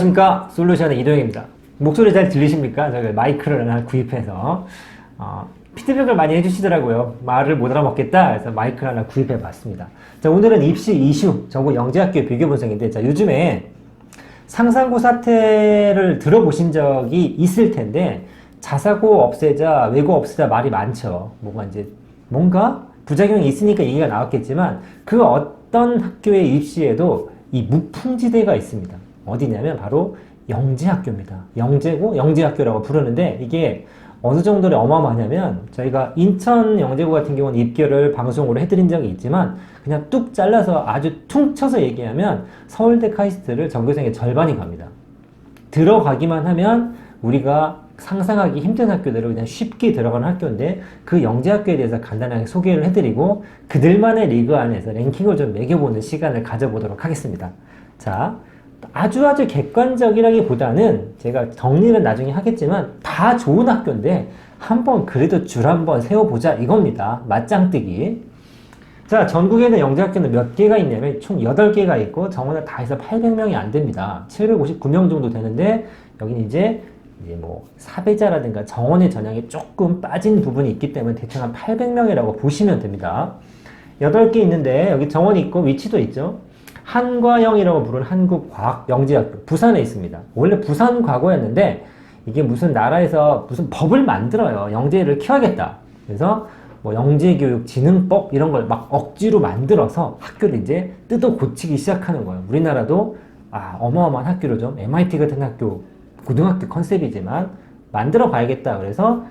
안녕하십니까, 솔루션의 이동혁입니다. 목소리 잘 들리십니까? 저희 마이크를 하나 구입해서 피드백을 많이 해주시더라고요. 말을 못 알아먹겠다 그래서 마이크를 하나 구입해 봤습니다. 자, 오늘은 입시 이슈 전국 영재학교 비교 분석인데, 자, 요즘에 상상고 사태를 들어보신 적이 있을 텐데, 자사고 없애자, 외고 없애자 말이 많죠. 뭔가 부작용이 있으니까 얘기가 나왔겠지만, 그 어떤 학교의 입시에도 이 무풍지대가 있습니다. 어디냐면 바로 영재학교입니다. 영재고, 영재학교라고 부르는데, 이게 어느 정도로 어마어마하냐면, 저희가 인천 영재고 같은 경우는 입결을 방송으로 해드린 적이 있지만, 그냥 뚝 잘라서 아주 퉁쳐서 얘기하면 서울대 카이스트를 전교생의 절반이 갑니다. 들어가기만 하면 우리가 상상하기 힘든 학교들을 그냥 쉽게 들어가는 학교인데, 그 영재학교에 대해서 간단하게 소개를 해드리고 그들만의 리그 안에서 랭킹을 좀 매겨보는 시간을 가져보도록 하겠습니다. 자, 아주 객관적이라기보다는 제가 정리는 나중에 하겠지만 다 좋은 학교인데 한번 그래도 줄 한번 세워보자 이겁니다. 맞짱뜨기. 자, 전국에는 영재학교는 몇 개가 있냐면 총 8개가 있고 정원을 다 해서 800명이 안 됩니다. 759명 정도 되는데, 여기는 이제 뭐 사배자라든가 정원의 전형이 조금 빠진 부분이 있기 때문에 대충 한 800명이라고 보시면 됩니다. 8개 있는데 여기 정원이 있고 위치도 있죠. 한과영이라고 부르는 한국과학영재학교, 부산에 있습니다. 원래 부산과고였는데 이게 무슨 나라에서 무슨 법을 만들어요. 영재를 키워야겠다. 그래서 뭐 영재교육진흥법 이런 걸 막 억지로 만들어서 학교를 이제 뜯어 고치기 시작하는 거예요. 우리나라도 어마어마한 학교로 좀 MIT 같은 학교, 고등학교 컨셉이지만 만들어 봐야겠다. 그래서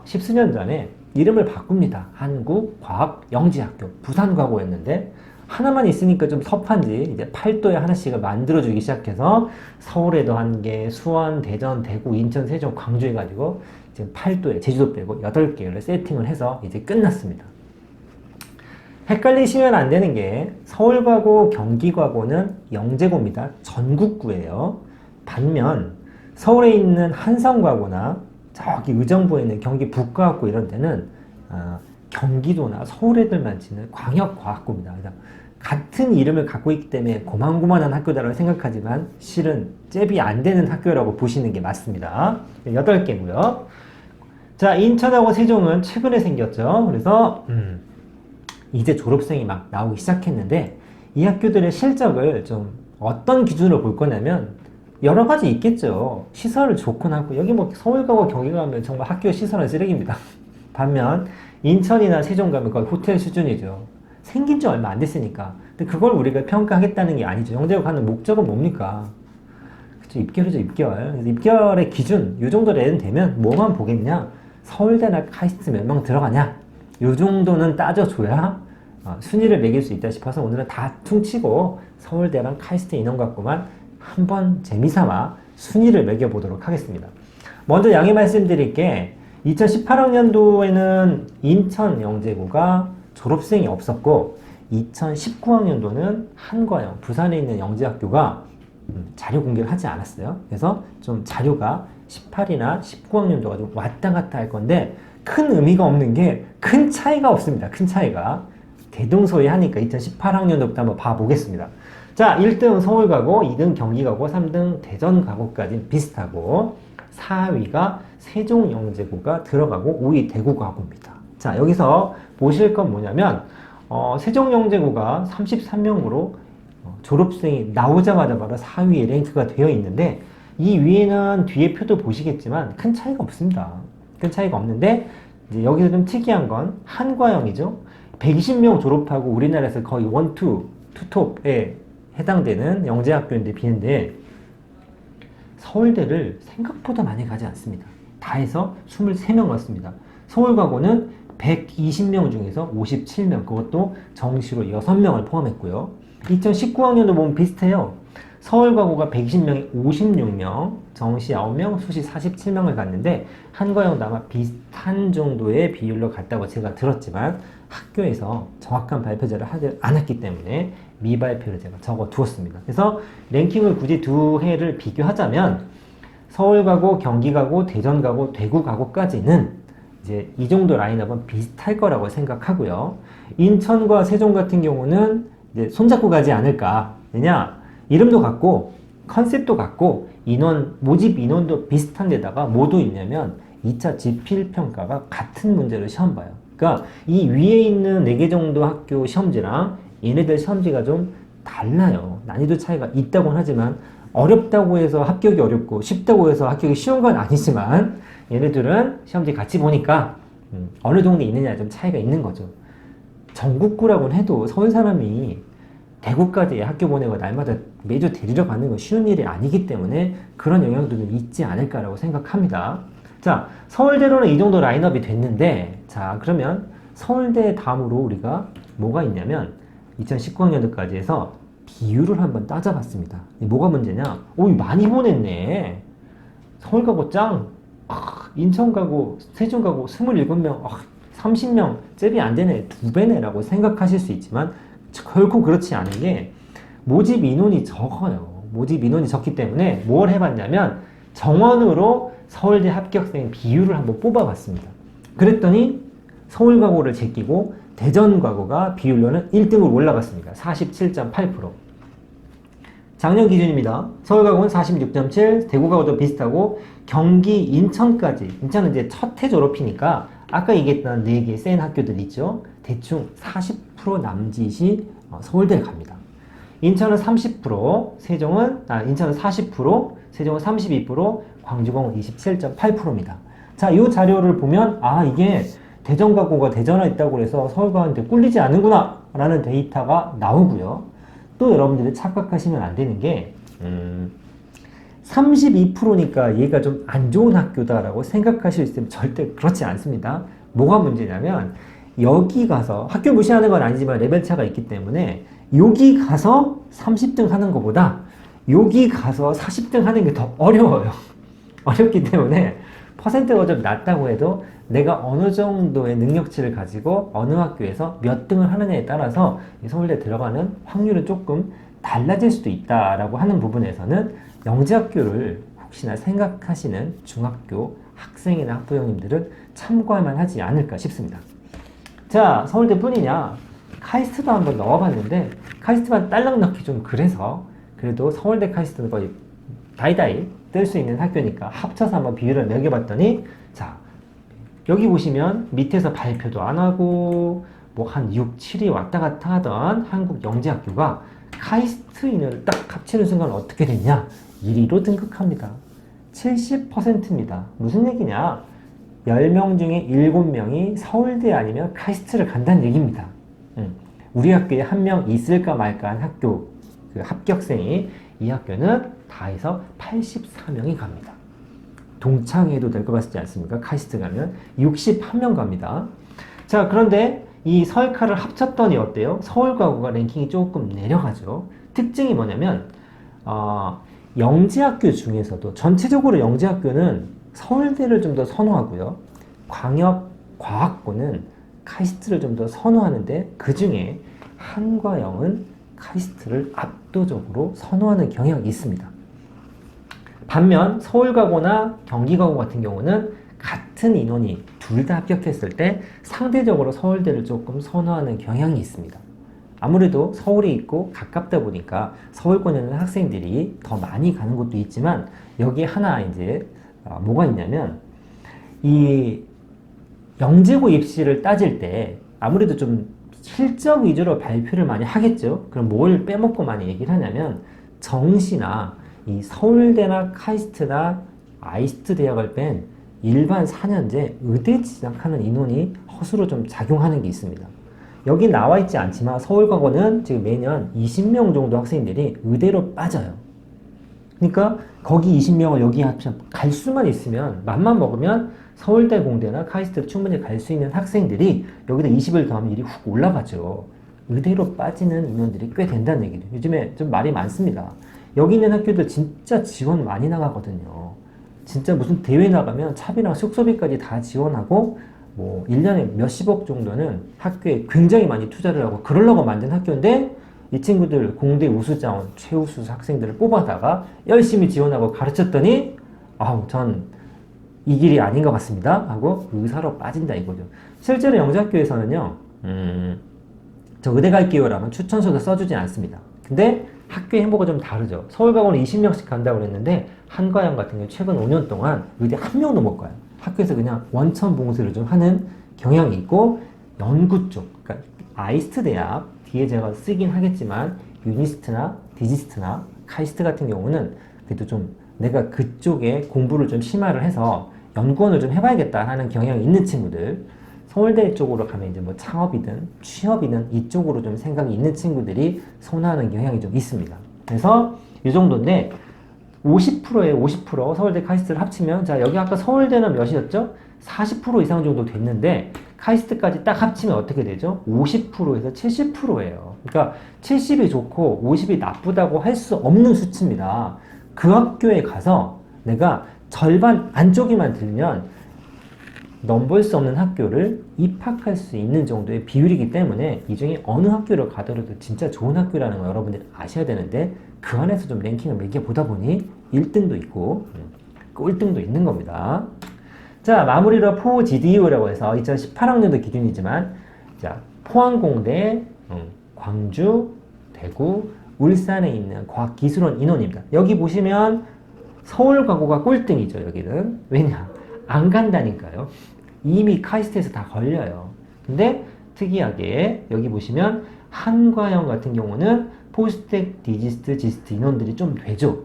10수년 전에 이름을 바꿉니다. 한국과학영재학교, 부산과고였는데 하나만 있으니까 좀 섭한지 이제 팔도에 하나씩을 만들어주기 시작해서 서울에도 1개, 수원, 대전, 대구, 인천, 세종, 광주 해가지고 지금 팔도에, 제주도 빼고 8개를 세팅을 해서 이제 끝났습니다. 헷갈리시면 안 되는 게 서울과고, 경기과고는 영재고입니다. 전국구예요. 반면 서울에 있는 한성과고나 저기 의정부에 있는 경기 북과학고 이런 데는 경기도나 서울 애들만 치는 광역과학고입니다. 그래서 같은 이름을 갖고 있기 때문에 고만고만한 학교다라고 생각하지만 실은 잽이 안 되는 학교라고 보시는 게 맞습니다. 8개고요. 자, 인천하고 세종은 최근에 생겼죠. 그래서 이제 졸업생이 막 나오기 시작했는데, 이 학교들의 실적을 좀 어떤 기준으로 볼 거냐면 여러 가지 있겠죠. 시설을 좋거나 하고, 여기 뭐 서울 가고 경기 가면 정말 학교 시설은 쓰레기입니다. 반면 인천이나 세종 가면 거의 호텔 수준이죠. 생긴 지 얼마 안 됐으니까. 근데 그걸 우리가 평가하겠다는 게 아니죠. 영재고 가는 목적은 뭡니까? 그쵸, 입결이죠, 입결. 그래서 입결의 기준, 요 정도 레벨 되면 뭐만 보겠냐? 서울대나 카이스트 몇 명 들어가냐? 요 정도는 따져줘야 순위를 매길 수 있다 싶어서 오늘은 다 퉁치고 서울대랑 카이스트 인원 갖고만 한번 재미삼아 순위를 매겨보도록 하겠습니다. 먼저 양해 말씀드릴 게, 2018학년도에는 인천 영재고가 졸업생이 없었고, 2019학년도는 한과영, 부산에 있는 영재학교가 자료 공개를 하지 않았어요. 그래서 좀 자료가 18이나 19학년도가 좀 왔다 갔다 할 건데, 큰 의미가 없는 게 큰 차이가 없습니다. 큰 차이가. 대동소이하니까 2018학년도부터 한번 봐보겠습니다. 자, 1등 서울가고, 2등 경기가고, 3등 대전가고까지는 비슷하고, 4위가 세종영재고가 들어가고 5위 대구가고입니다. 자, 여기서 보실 건 뭐냐면 세종영재고가 33명으로 졸업생이 나오자마자 바로 4위에 랭크가 되어 있는데, 이 위에는 뒤에 표도 보시겠지만 큰 차이가 없습니다. 큰 차이가 없는데, 이제 여기서 좀 특이한 건 한과영이죠. 120명 졸업하고 우리나라에서 거의 투톱에 해당되는 영재학교인데 비는데, 서울대를 생각보다 많이 가지 않습니다. 다 해서 23명 왔습니다. 서울과고는 120명 중에서 57명, 그것도 정시로 6명을 포함했고요. 2019학년도 보면 비슷해요. 서울과고가 120명에 56명, 정시 9명, 수시 47명을 갔는데, 한과영도 아마 비슷한 정도의 비율로 갔다고 제가 들었지만 학교에서 정확한 발표자를 하지 않았기 때문에 미발표를 제가 적어 두었습니다. 그래서 랭킹을 굳이 두 해를 비교하자면 서울가고, 경기가고, 대전가고, 대구가고까지는 이제 이 정도 라인업은 비슷할 거라고 생각하고요. 인천과 세종 같은 경우는 이제 손잡고 가지 않을까. 왜냐? 이름도 같고 컨셉도 같고 인원, 모집 인원도 비슷한 데다가 뭐도 있냐면 2차 지필평가가 같은 문제를 시험 봐요. 그러니까 이 위에 있는 4개 정도 학교 시험지랑 얘네들 시험지가 좀 달라요. 난이도 차이가 있다고는 하지만 어렵다고 해서 합격이 어렵고 쉽다고 해서 합격이 쉬운 건 아니지만 얘네들은 시험지 같이 보니까 어느 정도 있느냐 좀 차이가 있는 거죠. 전국구라고는 해도 서울 사람이 대구까지 학교 보내고 날마다 매주 데리러 가는 건 쉬운 일이 아니기 때문에 그런 영향도 좀 있지 않을까라고 생각합니다. 자, 서울대로는 이 정도 라인업이 됐는데, 자, 그러면 서울대 다음으로 우리가 뭐가 있냐면 2019학년도까지 해서 비율을 한번 따져봤습니다. 뭐가 문제냐? 오, 많이 보냈네. 서울 가고 짱. 인천 가고 세종 가고 27명, 30명 잽이 안 되네. 2배네 라고 생각하실 수 있지만 결코 그렇지 않은 게 모집 인원이 적어요. 모집 인원이 적기 때문에 뭘 해봤냐면 정원으로 서울대 합격생 비율을 한번 뽑아봤습니다. 그랬더니 서울과고를 제끼고 대전과고가 비율로는 1등으로 올라갔습니다. 47.8%. 작년 기준입니다. 서울과고는 46.7, 대구과고도 비슷하고 경기, 인천까지. 인천은 이제 첫 해 졸업이니까 아까 얘기했던 4개 센 학교들 있죠. 대충 40% 남짓이 서울대에 갑니다. 인천은 30%, 인천은 40%, 세종은 32%, 광주공은 27.8%입니다. 자, 이 자료를 보면 이게 대전과고가 대전에 있다고 해서 서울과한테 꿀리지 않는구나 라는 데이터가 나오고요. 또 여러분들이 착각하시면 안 되는 게 32%니까 얘가 좀 안 좋은 학교다라고 생각하실 수 있으면 절대 그렇지 않습니다. 뭐가 문제냐면 여기 가서 학교 무시하는 건 아니지만 레벨 차가 있기 때문에 여기 가서 30등 하는 것보다 여기 가서 40등 하는 게 더 어려워요. 어렵기 때문에 퍼센트가 좀 낮다고 해도 내가 어느 정도의 능력치를 가지고 어느 학교에서 몇 등을 하느냐에 따라서 서울대 들어가는 확률은 조금 달라질 수도 있다라고 하는 부분에서는 영재학교를 혹시나 생각하시는 중학교 학생이나 학부형님들은 참고할 만하지 않을까 싶습니다. 자, 서울대 뿐이냐? 카이스트도 한번 넣어봤는데 카이스트만 딸랑 넣기 좀 그래서 그래도 서울대 카이스트는 거의 다이다이 뜰 수 있는 학교니까 합쳐서 한번 비율을 매겨봤더니 자, 여기 보시면 밑에서 발표도 안 하고 뭐 한 6, 7이 왔다 갔다 하던 한국영재학교가 카이스트 인원을 딱 합치는 순간 어떻게 됐냐? 1위로 등극합니다. 70%입니다. 무슨 얘기냐? 10명 중에 7명이 서울대 아니면 카이스트를 간다는 얘기입니다. 우리 학교에 한 명 있을까 말까 한 학교 그 합격생이 이 학교는 다 해서 84명이 갑니다. 동창회도 될 것 같지 않습니까? 카이스트 가면 61명 갑니다. 자, 그런데 이 서울카를 합쳤더니 어때요? 서울과고가 랭킹이 조금 내려가죠. 특징이 뭐냐면 영재학교 중에서도 전체적으로 영재학교는 서울대를 좀 더 선호하고요. 광역과학고는 카이스트를 좀 더 선호하는데 그 중에 한과영은 카이스트를 압도적으로 선호하는 경향이 있습니다. 반면 서울과고나 경기과고 같은 경우는 같은 인원이 둘 다 합격했을 때 상대적으로 서울대를 조금 선호하는 경향이 있습니다. 아무래도 서울에 있고 가깝다 보니까 서울권에는 학생들이 더 많이 가는 곳도 있지만 여기 하나 이제 뭐가 있냐면 이 영재고 입시를 따질 때 아무래도 좀 실적 위주로 발표를 많이 하겠죠. 그럼 뭘 빼먹고 많이 얘기를 하냐면 정시나 이 서울대나 카이스트나 아이스트 대학을 뺀 일반 4년제 의대 진학하는 인원이 허수로 좀 작용하는 게 있습니다. 여기 나와 있지 않지만 서울과고는 지금 매년 20명 정도 학생들이 의대로 빠져요. 그러니까 거기 20명을 여기 갈 수만 있으면 맘만 먹으면 서울대 공대나 카이스트를 충분히 갈 수 있는 학생들이 여기다 20을 더하면 일이 훅 올라가죠. 의대로 빠지는 인원들이 꽤 된다는 얘기죠. 요즘에 좀 말이 많습니다. 여기 있는 학교들 진짜 지원 많이 나가거든요. 진짜 무슨 대회 나가면 차비랑 숙소비까지 다 지원하고 뭐 1년에 몇십억 정도는 학교에 굉장히 많이 투자를 하고 그러려고 만든 학교인데 이 친구들 공대 우수자원, 최우수 학생들을 뽑아다가 열심히 지원하고 가르쳤더니 전 이 길이 아닌 것 같습니다 하고 의사로 빠진다 이거죠. 실제로 영재학교에서는요 저 의대 갈게요 라면 추천서도 써주지 않습니다. 근데 학교 행보가 좀 다르죠. 서울가고는 20명씩 간다고 그랬는데 한과영 같은 경우 최근 5년 동안 의대 한 명도 못 가요. 학교에서 그냥 원천 봉쇄를 좀 하는 경향이 있고 연구 쪽, 그러니까 아이스트 대학 뒤에 제가 쓰긴 하겠지만 유니스트나 디지스트나 카이스트 같은 경우는 그래도 좀 내가 그쪽에 공부를 좀 심화를 해서 연구원을 좀 해봐야겠다 하는 경향이 있는 친구들, 서울대 쪽으로 가면 이제 뭐 창업이든 취업이든 이쪽으로 좀 생각이 있는 친구들이 선호하는 경향이 좀 있습니다. 그래서 이 정도인데 50%에 50% 서울대 카이스트를 합치면 자 여기 아까 서울대는 몇이었죠? 40% 이상 정도 됐는데 카이스트까지 딱 합치면 어떻게 되죠? 50%에서 70%예요. 그러니까 70이 좋고 50이 나쁘다고 할 수 없는 수치입니다. 그 학교에 가서 내가 절반 안쪽에만 들면 넘볼 수 없는 학교를 입학할 수 있는 정도의 비율이기 때문에 이 중에 어느 학교를 가더라도 진짜 좋은 학교라는 거 여러분들이 아셔야 되는데 그 안에서 좀 랭킹을 매겨보다 보니 1등도 있고 꼴등도 있는 겁니다. 자, 마무리로 포GDU라고 해서 2018학년도 기준이지만 자, 포항공대, 광주, 대구, 울산에 있는 과학기술원 인원입니다. 여기 보시면 서울과고가 꼴등이죠. 여기는. 왜냐? 안 간다니까요. 이미 카이스트에서 다 걸려요. 근데 특이하게 여기 보시면 한과영 같은 경우는 포스텍, 디지스트, 지스트 인원들이 좀 되죠.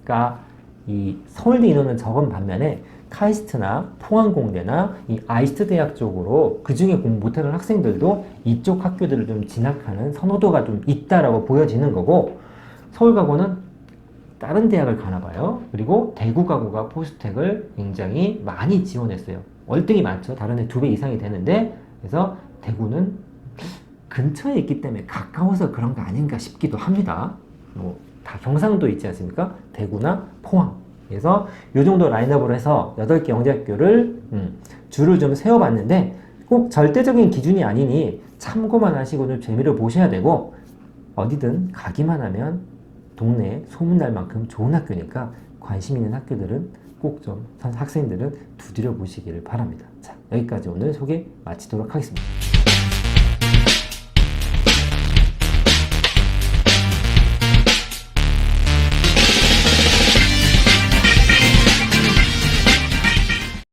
그러니까 이 서울대 인원은 적은 반면에 카이스트나 포항공대나 이 아이스트 대학 쪽으로 그 중에 공부 못하는 학생들도 이쪽 학교들을 좀 진학하는 선호도가 좀 있다라고 보여지는 거고, 서울과고는 다른 대학을 가나 봐요. 그리고 대구과고가 포스텍을 굉장히 많이 지원했어요. 월등히 많죠. 다른 애 2배 이상이 되는데, 그래서 대구는 근처에 있기 때문에 가까워서 그런 거 아닌가 싶기도 합니다. 뭐 다 경상도 있지 않습니까? 대구나 포항. 그래서 이 정도 라인업으로 해서 8개 영재학교를 줄을 좀 세워봤는데 꼭 절대적인 기준이 아니니 참고만 하시고 좀 재미를 보셔야 되고, 어디든 가기만 하면 동네에 소문날 만큼 좋은 학교니까 관심 있는 학교들은 꼭 좀 학생들은 두드려 보시기를 바랍니다. 자, 여기까지 오늘 소개 마치도록 하겠습니다.